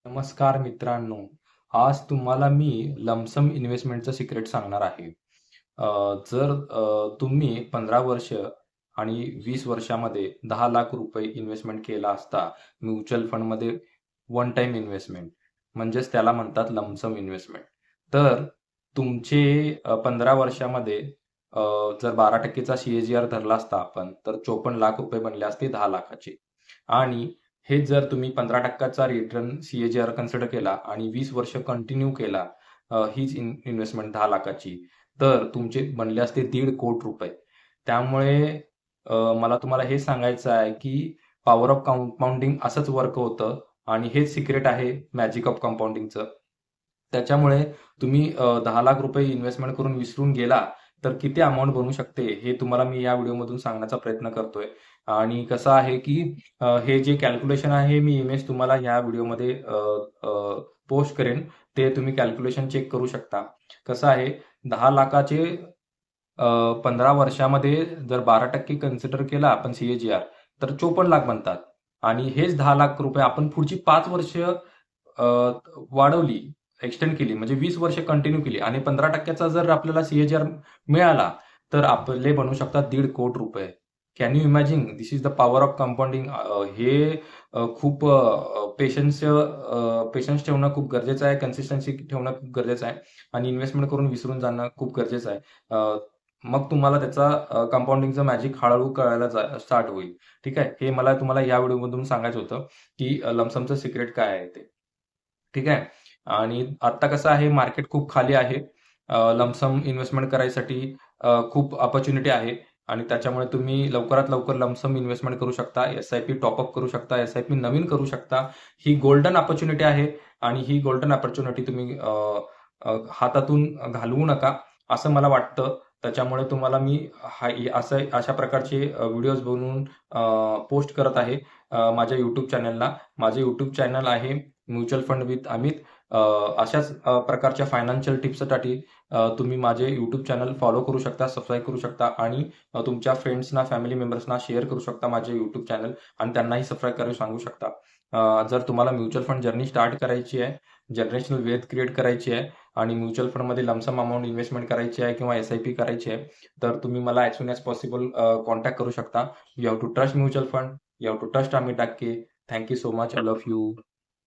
नमस्कार मित्रांनो. आज तुम्हाला मी लमसम इन्व्हेस्टमेंटचं सिक्रेट सांगणार आहे. जर तुम्ही 15 वर्ष आणि 20 वर्षामध्ये 10 लाख रुपये इन्व्हेस्टमेंट केला असता म्युच्युअल फंडमध्ये वन टाइम इन्व्हेस्टमेंट म्हणजेच त्याला म्हणतात लमसम इन्व्हेस्टमेंट. तर तुमचे 15 वर्षामध्ये अ, जर 12% CAGR धरला असता आपण तर 54 लाख रुपये बनले असते 10 लाखाचे. आणि हेच जर तुम्ही 15% रिटर्न CAGR कन्सिडर केला आणि 20 वर्ष कंटिन्यू केला हीच इन्व्हेस्टमेंट 10 लाखाची, तर तुमचे बनले असते 1.5 कोटी रुपये. त्यामुळे मला तुम्हाला हे सांगायचं आहे की पॉवर ऑफ कंपाऊंडिंग असंच वर्क होतं आणि हेच सिक्रेट आहे मॅजिक ऑफ कंपाऊंडिंगचं. त्याच्यामुळे तुम्ही 10 लाख रुपये इन्व्हेस्टमेंट करून विसरून गेला तर किती अमाऊंट बनू शकते हे तुम्हाला मी या व्हिडिओमधून सांगण्याचा प्रयत्न करतोय. आणि कसं आहे की हे जे कॅल्क्युलेशन आहे मी इमेज तुम्हाला ह्या व्हिडिओमध्ये पोस्ट करेन. ते तुम्ही कॅल्क्युलेशन चेक करू शकता. कसं आहे 10 लाखाचे 15 वर्षामध्ये जर 12% कन्सिडर केला आपण CAGR तर 54 लाख बनतात. आणि हेच 10 लाख रुपये आपण पुढची 5 वर्ष वाढवली, एक्सटेंड केली म्हणजे 20 वर्ष कंटिन्यू केली आणि 15%चा जर आपल्याला CAGR मिळाला तर आपले बनू शकतात 1.5 कोटी रुपये. Can you imagine? This is the power of compounding. हे खूप पेशन्स ठेवणं खूप गरजेचं आहे, कन्सिस्टन्सी ठेवणं खूप गरजेचं आहे आणि इन्व्हेस्टमेंट करून विसरून जाणं खूप गरजेचं आहे. मग तुम्हाला त्याचा कंपाऊंडिंगचं मॅजिक हळूहळू कळायला स्टार्ट होईल. ठीक आहे. हे मला तुम्हाला या व्हिडिओमधून सांगायचं होतं की लमसमचं सिक्रेट काय आहे ते. ठीक आहे. आणि आता कसं आहे मार्केट खूप खाली आहे. लमसम इन्व्हेस्टमेंट करायसाठी खूप अपॉर्च्युनिटी आहे आणि त्याच्यामुळे तुम्ही लवकरात लवकर लमसम इन्व्हेस्टमेंट करू शकता. SIP टॉपअप करू शकता. SIP नवीन करू शकता. ही गोल्डन अपॉर्च्युनिटी आहे आणि ही गोल्डन अपॉर्च्युनिटी तुम्ही हातातून घालवू नका असं मला वाटतं. त्याच्यामुळे तुम्हाला मी अशा प्रकारचे व्हिडिओज बनवून पोस्ट करत आहे माझ्या YouTube चॅनलला. माझे YouTube चॅनल आहे म्युच्युअल फंड विथ अमित. अशाच प्रकारच्या फायनान्शियल टिप्ससाठी तुम्ही माझे YouTube चॅनल फॉलो करू शकता, सबस्क्राईब करू शकता आणि तुमच्या फ्रेंड्सना, फॅमिली मेंबर्सना शेअर करू शकता माझे YouTube चॅनल आणि त्यांनाही सबस्क्राईब करायला सांगू शकता. जर तुम्हाला म्युच्युअल फंड जर्नी स्टार्ट करायची आहे, जनरेशनल वेल्थ क्रिएट करायची आहे आणि म्युच्युअल फंडमध्ये लमसम अमाऊंट इन्व्हेस्टमेंट करायची आहे किंवा SIP करायची आहे, तर तुम्ही मला as soon as possible contact करू शकता. You have to trust mutual fund. You have to trust Amit Dake. Thank you so much. I love you.